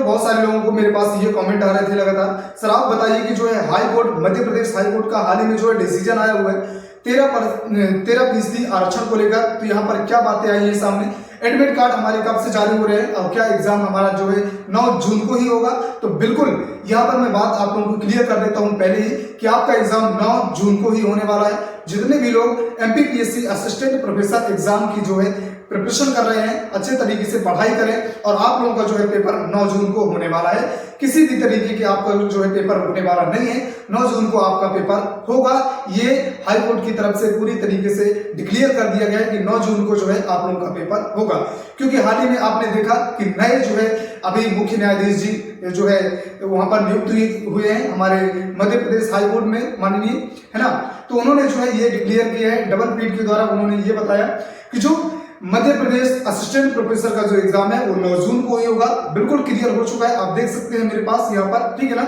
बहुत सारे लोगों को मेरे पास ये कमेंट आ रहे थे लगातार, सर आप बताइए कि जो है high court, Madhya Pradesh high court का हाल ही में जो है डिसीजन आया हुआ है 13% आरक्षण को लेकर, तो यहाँ पर क्या बातें आई है सामने। एडमिट कार्ड हमारे कब से जारी हो रहे हैं और क्या एग्जाम हमारा जो है 9 जून को ही होगा। तो बिल्कुल यहाँ पर मैं बात आप लोगों को क्लियर कर देता हूँ पहले ही कि आपका एग्जाम 9 जून को ही होने वाला है। जितने भी लोग MPPSC असिस्टेंट प्रोफेसर एग्जाम की जो है प्रिपरेशन कर रहे हैं, अच्छे तरीके से पढ़ाई करें और आप लोगों का जो है पेपर 9 जून को होने वाला है। किसी भी तरीके के आपका जो है पेपर होने वाला नहीं है, 9 जून को आपका पेपर होगा। ये हाई कोर्ट की तरफ से पूरी तरीके से डिक्लेयर कर दिया गया है कि 9 जून को जो है आप लोगों का पेपर होगा। क्योंकि हाल ही में आपने देखा कि नए जो है अभी मुख्य न्यायाधीश जी जो है वहां पर नियुक्त हुए हैं हमारे मध्य प्रदेश हाई कोर्ट में, माननीय, है ना। तो उन्होंने जो है ये डिक्लेयर किया है, डबल पीठ के द्वारा उन्होंने ये बताया कि जो मध्य प्रदेश असिस्टेंट प्रोफेसर का जो एग्जाम है वो 9 जून को ही होगा। बिल्कुल क्लियर हो चुका है, आप देख सकते हैं मेरे पास यहाँ पर, ठीक है ना,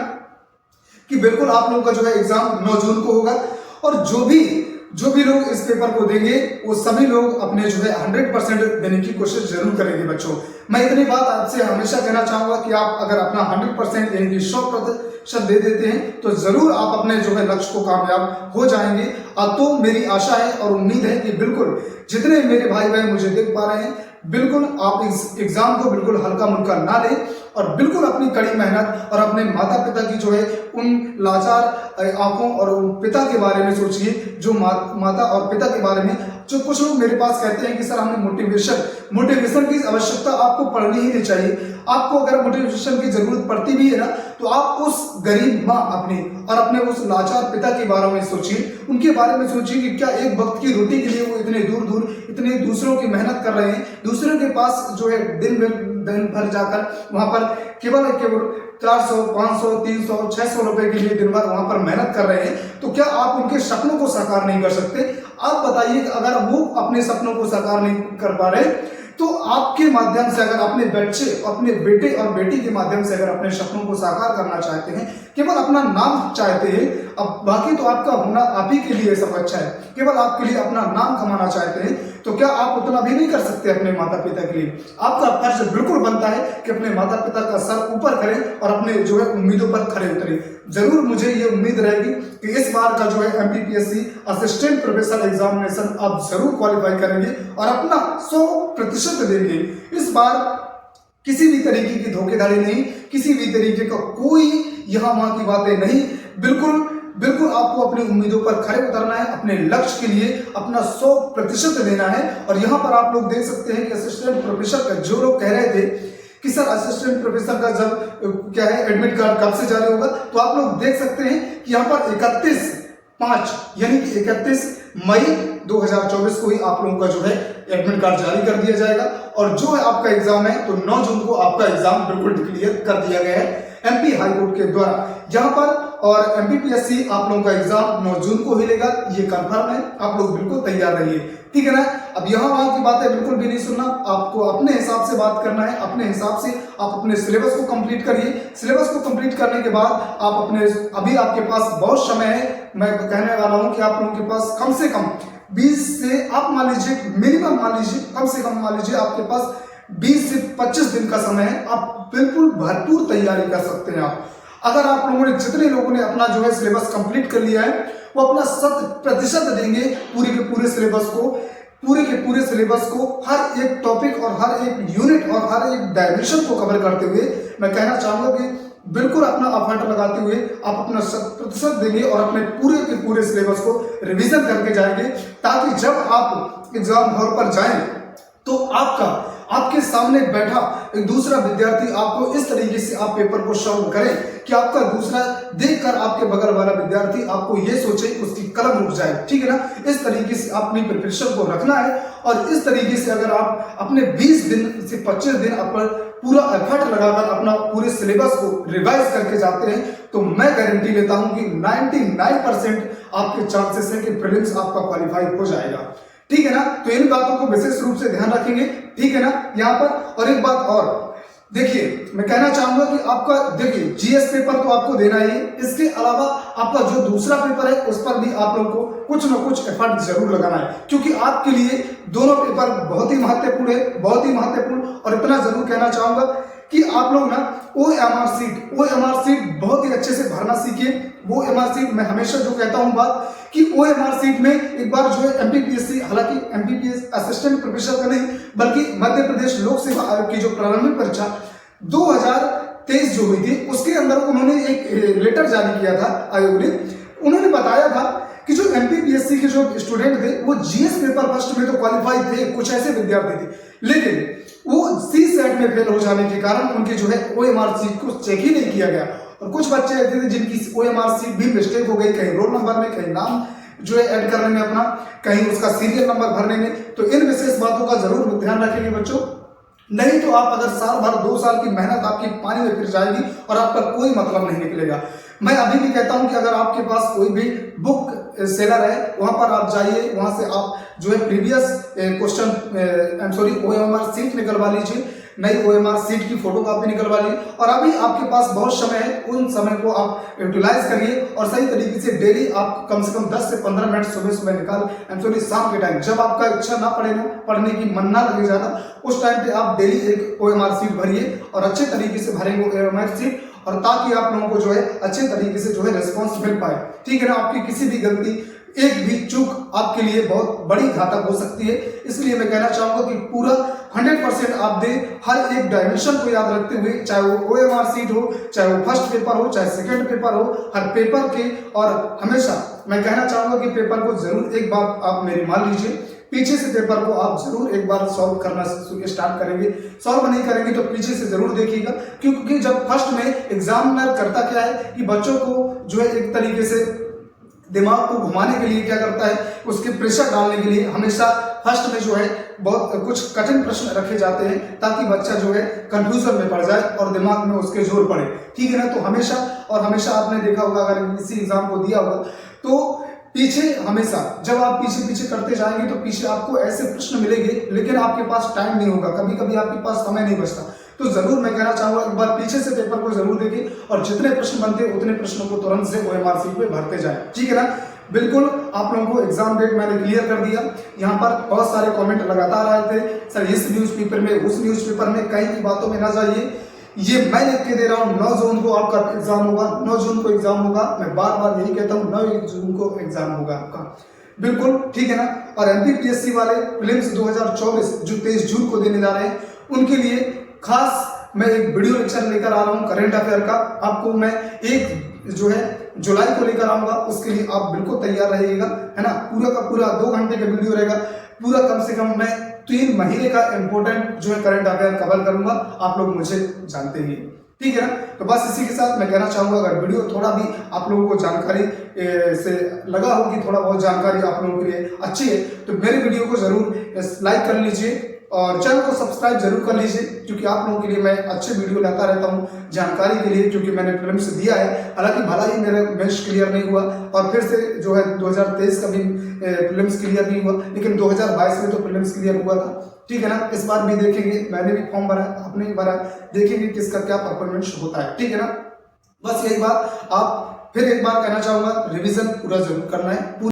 कि बिल्कुल आप लोगों का जो है एग्जाम 9 जून को होगा। और जो भी लोग इस पेपर को देंगे वो सभी लोग अपने जो है 100% देने की कोशिश जरूर करेंगे बच्चों। मैं इतनी बात आपसे हमेशा कहना चाहूंगा कि आप अगर अपना 100% यानी कि 100% दे देते हैं तो जरूर आप अपने जो है लक्ष्य को कामयाब हो जाएंगे। तो मेरी आशा है और उम्मीद है कि बिल्कुल जितने मेरे भाई बहन मुझे देख पा रहे हैं, बिल्कुल आप इस एग्जाम को बिल्कुल हल्का मुल्का ना लें और बिल्कुल अपनी कड़ी मेहनत और अपने माता पिता की जो है उन लाचार आंखों और उन पिता के बारे में सोचिए, जो माता और पिता के बारे में। जो कुछ लोग मेरे पास कहते हैं कि सर हमें मोटिवेशन की आवश्यकता आपको पड़नी ही नहीं चाहिए। आपको अगर मोटिवेशन की जरूरत पड़ती भी है ना तो आप उस गरीब माँ अपनी और अपने उस लाचार पिता के बारे में सोचिए, उनके बारे में सोचिए कि क्या एक वक्त की रोटी के लिए वो इतने दूर इतने दूसरों की मेहनत कर रहे हैं, दूसरों के पास जो है दिन भर जाकर वहां पर केवल 400, 500, 300, 600 रुपए के लिए दिन भर वहां पर मेहनत कर रहे हैं। तो क्या आप उनके सपनों को साकार नहीं कर सकते? आप बताइए कि अगर वो अपने सपनों को साकार नहीं कर पा रहे तो आपके माध्यम से अगर अपने बच्चे, अपने बेटे और बेटी के माध्यम से अगर अपने सपनों को साकार करना चाहते हैं, केवल अपना नाम चाहते हैं, अब बाकी तो आपका होना आप ही के लिए सब अच्छा है, केवल आपके लिए अपना नाम कमाना चाहते हैं, तो क्या आप उतना भी नहीं कर सकते अपने माता पिता के लिए? आपका फर्ज बिल्कुल बनता है कि अपने माता पिता का सर ऊपर करें और अपने जो है उम्मीदों पर खड़े उतरें। जरूर मुझे ये उम्मीद रहेगी कि इस बार का जो है MPPSC असिस्टेंट प्रोफेसर एग्जामिनेशन आप जरूर क्वालिफाई करेंगे और अपना 100% देंगे। इस बार किसी भी तरीके की धोखेधड़ी नहीं, किसी भी तरीके का कोई यहाँ वहां की बातें नहीं, बिल्कुल आपको अपनी उम्मीदों पर खड़े उतरना है, अपने लक्ष्य के लिए अपना 100% देना है। और यहाँ पर आप लोग देख सकते हैं कि असिस्टेंट प्रोफेसर का जो लोग कह रहे थे कि सर असिस्टेंट प्रोफेसर का जब क्या है एडमिट कार्ड कब से जारी होगा, तो आप लोग देख सकते हैं कि यहाँ पर 31/5 यानी कि 31 मई 2024 को ही आप लोगों का जो है एडमिट कार्ड जारी कर दिया जाएगा। और जो है आपका एग्जाम है तो 9 जून को आपका एग्जाम बिल्कुल डिक्लेयर कर दिया गया है MP हाई कोर्ट के द्वारा यहाँ पर। और MPPSC आप लोगों का एग्जाम 9 जून को ही लेगा, ये कंफर्म है। आप लोग बिल्कुल तैयार रहिए, ठीक है ना। अब यहाँ वहां की बातें बिल्कुल भी नहीं सुनना, आपको अपने हिसाब से बात करना है, अपने हिसाब से आप अपने सिलेबस को कंप्लीट करिए। सिलेबस को कंप्लीट करने के बाद आप अपने, अभी आपके पास बहुत समय है, मैं कहने वाला हूं कि आप लोगों के पास कम से कम 20 से आप मान लीजिए, मिनिमम मान लीजिए, कम से कम मान लीजिए आपके पास 20 से 25 दिन का समय है। आप बिल्कुल भरपूर तैयारी कर सकते हैं। आप अगर आप लोगों ने, जितने लोगों ने अपना जो है सिलेबस कंप्लीट कर लिया है वो अपना 100% देंगे पूरे के पूरे सिलेबस को, हर एक टॉपिक और हर एक यूनिट और हर एक डायमेंशन को कवर करते हुए मैं कहना चाहूंगा कि बिल्कुल अपना एफर्ट लगाते हुए आप अपना 100% देंगे और अपने पूरे के पूरे सिलेबस को रिवीजन करके जाएंगे, ताकि जब आप एग्जाम हॉल पर जाएं तो आपके सामने बैठा एक दूसरा विद्यार्थी आपको इस तरीके से आप पेपर को सॉल्व करें कि आपका दूसरा देखकर आपके बगल वाला विद्यार्थी आपको ये सोचे उसकी कलम रुक जाए, ठीक है ना। इस तरीके से अपनी प्रिपरेशन को रखना है और इस तरीके से अगर आप अपने 20 दिन से 25 दिन पर पूरा एफर्ट लगाकर अपना पूरे सिलेबस को रिवाइज करके जाते हैं तो मैं गारंटी लेता हूं कि 99% आपके चांसेस है कि प्रीलिम्स आपका क्वालिफाई हो जाएगा, ठीक है ना। तो इन बातों को विशेष रूप से ध्यान रखेंगे, ठीक है ना यहाँ पर। और एक बात और देखिए, मैं कहना चाहूंगा कि आपका देखिए GS पेपर तो आपको देना ही है, इसके अलावा आपका जो दूसरा पेपर है उस पर भी आप लोगों को कुछ न कुछ एफर्ट जरूर लगाना है, क्योंकि आपके लिए दोनों पेपर बहुत ही महत्वपूर्ण है, बहुत ही महत्वपूर्ण। और इतना जरूर कहना चाहूंगा कि आप लोग ना OMR सीट बहुत ही अच्छे से भरना सीखिए। वो OMR सीट मैं हमेशा जो कहता हूँ बात कि OMR सीट में एक बार जो है MPPSC, हालांकि MPPS असिस्टेंट प्रोफेसर का नहीं बल्कि मध्य प्रदेश लोक सेवा आयोग की जो प्रारंभिक परीक्षा 2023 जो हुई थी उसके अंदर उन्होंने एक लेटर जारी किया था आयोग ने। उन्होंने बताया था कि जो MPPSC के जो स्टूडेंट थे वो GS पेपर फर्स्ट में तो क्वालिफाई थे, कुछ ऐसे विद्यार्थी थे, लेकिन वो CSET में फेल हो जाने के कारण उनकी जो है OMR सीट को चेक ही नहीं किया गया। और कुछ बच्चे ऐसे थे जिनकी OMR सीट भी मिस्टेक हो गई, कहीं रोल नंबर में, कहीं नाम जो है ऐड करने में अपना, कहीं उसका सीरियल नंबर भरने में। तो इन विशेष बातों का जरूर ध्यान रखेंगे बच्चों, नहीं तो आप अगर साल भर 2 साल की मेहनत आपकी पानी में फिर जाएगी और आपका कोई मतलब नहीं निकलेगा। मैं अभी भी कहता हूं कि अगर आपके पास कोई भी बुक सेलर है वहां पर आप जाइए, वहां से आप जो है प्रीवियस क्वेश्चन OMR सीट निकलवा लीजिए, नई OMR सीट की फोटो कॉपी निकलवा लीजिए। और अभी आपके पास बहुत समय है, उन समय को आप यूटिलाइज करिए और सही तरीके से डेली आप कम से कम 10 से 15 मिनट सुबह निकाल शाम के टाइम जब आपका इच्छा ना पड़े ना, पढ़ने की मन ना लगे ज्यादा, उस टाइम पे आप डेली एक OMR सीट भरिए और अच्छे तरीके से भरेंगे OMR सीट, और ताकि आप लोगों को जो है अच्छे तरीके से जो है रिस्पॉन्स मिल पाए। ठीक है ना, आपकी किसी भी गलती, एक भी चूक आपके लिए बहुत बड़ी घातक हो सकती है। इसलिए मैं कहना चाहूंगा कि पूरा 100% आप दें, हर एक डायमेंशन को याद रखते हुए, चाहे वो OMR सीट हो, चाहे वो फर्स्ट पेपर हो, चाहे सेकंड पेपर हो, हर पेपर के। और हमेशा मैं कहना चाहूंगा कि पेपर को जरूर एक बार आप मेरी मान लीजिए, पीछे से पेपर को आप जरूर एक बार सॉल्व करना स्टार्ट करेंगे। सॉल्व नहीं करेंगे तो पीछे से जरूर देखिएगा, क्योंकि जब फर्स्ट में एग्जामिनर करता क्या है कि बच्चों को जो है एक तरीके से दिमाग को घुमाने के लिए क्या करता है, उसके प्रेशर डालने के लिए हमेशा फर्स्ट में जो है बहुत कुछ कठिन प्रश्न रखे जाते हैं ताकि बच्चा जो है कंफ्यूजन में पड़ जाए और दिमाग में उसके जोर पड़े। ठीक है ना, तो हमेशा आपने देखा होगा, अगर किसी एग्जाम को दिया होगा तो पीछे हमेशा जब आप पीछे करते जाएंगे तो पीछे आपको ऐसे प्रश्न मिलेंगे, लेकिन आपके पास टाइम नहीं होगा, कभी कभी आपके पास समय नहीं बचता। तो जरूर मैं कहना चाहूंगा एक बार पीछे से पेपर को जरूर देखिए और जितने प्रश्न बनते हैं उतने प्रश्नों को तुरंत से OMR सीट पे भरते जाए। ठीक है ना, बिल्कुल आप लोगों को एग्जाम डेट मैंने क्लियर कर दिया। यहाँ पर बहुत सारे कमेंट लगातार आए थे, सर इस न्यूज़पेपर में, उस न्यूज़पेपर में, कहीं की बातों में ना जाइए। ये मैं लिख के दे रहा हूँ 9 जून को आपका एग्जाम होगा, 9 जून को एग्जाम होगा। मैं बार बार यही कहता हूँ 9 जून को एग्जाम होगा आपका, बिल्कुल ठीक है ना। और MPPSC वाले प्रीलिम्स 2024 जो 23 जून को देने जा रहे हैं, उनके लिए खास मैं एक वीडियो लेक्चर लेकर आ रहा हूँ करंट अफेयर का। आपको मैं 1 जो है जुलाई को लेकर आऊंगा, उसके लिए आप बिल्कुल तैयार रहिएगा, है ना। पूरा का पूरा 2 घंटे का वीडियो रहेगा, पूरा कम से कम मैं 3 महीने का इंपॉर्टेंट जो है करंट अफेयर कवर करूंगा, आप लोग मुझे जानते ही, ठीक है ना। तो बस इसी के साथ मैं कहना चाहूंगा, अगर वीडियो थोड़ा भी आप लोगों को जानकारी से लगा हो कि थोड़ा बहुत जानकारी आप लोगों के लिए अच्छी है, तो मेरे वीडियो को जरूर लाइक कर लीजिए और चैनल को सब्सक्राइब जरूर कर लीजिए, क्योंकि आप लोगों के लिए मैं अच्छे वीडियो लाता रहता हूं जानकारी के लिए, क्योंकि मैंने प्रीलिम्स दिया है। हालांकि भला ही मेरा मेंस क्लियर नहीं हुआ और फिर से जो है 2023 का भी प्रीलिम्स क्लियर नहीं हुआ, लेकिन 2022 में तो प्रीलिम्स क्लियर हुआ था। ठीक है ना, इस बार भी देखेंगे, मैंने भी फॉर्म भरा, आपने भी भरा, देखेंगे किसका क्या परफॉर्मेंस होता है। ठीक है ना, बस यही बात। आप फिर एक बार कहना चाहूंगा, रिवीजन पूरा जरूर करना है।